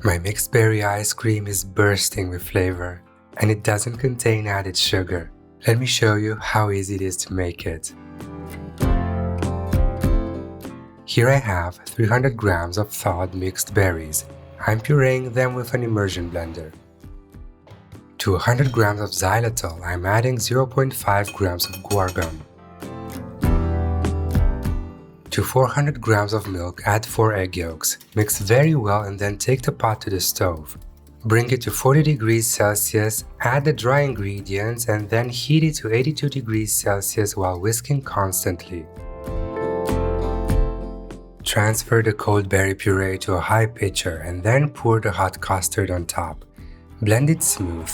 My mixed berry ice cream is bursting with flavor, and it doesn't contain added sugar. Let me show you how easy it is to make it. Here I have 300 grams of thawed mixed berries. I'm pureeing them with an immersion blender. To 100 grams of xylitol, I'm adding 0.5 grams of guar gum. To 400 grams of milk, add 4 egg yolks. Mix very well and then take the pot to the stove. Bring it to 40 degrees Celsius, add the dry ingredients and then heat it to 82 degrees Celsius while whisking constantly. Transfer the cold berry puree to a high pitcher and then pour the hot custard on top. Blend it smooth.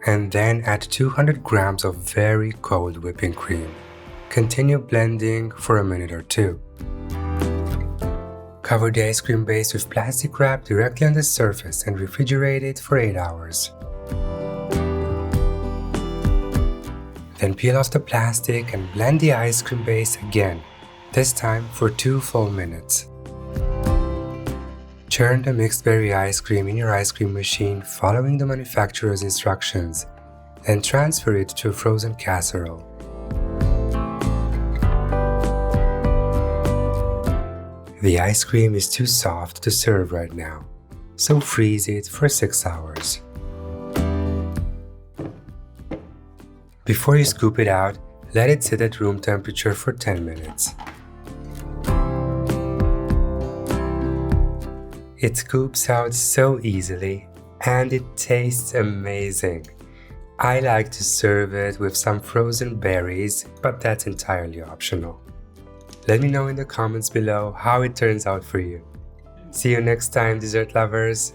And then add 200 grams of very cold whipping cream. Continue blending for a minute or two. Cover the ice cream base with plastic wrap directly on the surface and refrigerate it for 8 hours. Then peel off the plastic and blend the ice cream base again, this time for 2 full minutes. Churn the mixed berry ice cream in your ice cream machine following the manufacturer's instructions, then transfer it to a frozen casserole. The ice cream is too soft to serve right now, so freeze it for 6 hours. Before you scoop it out, let it sit at room temperature for 10 minutes. It scoops out so easily, and it tastes amazing. I like to serve it with some frozen berries, but that's entirely optional. Let me know in the comments below how it turns out for you. See you next time, dessert lovers!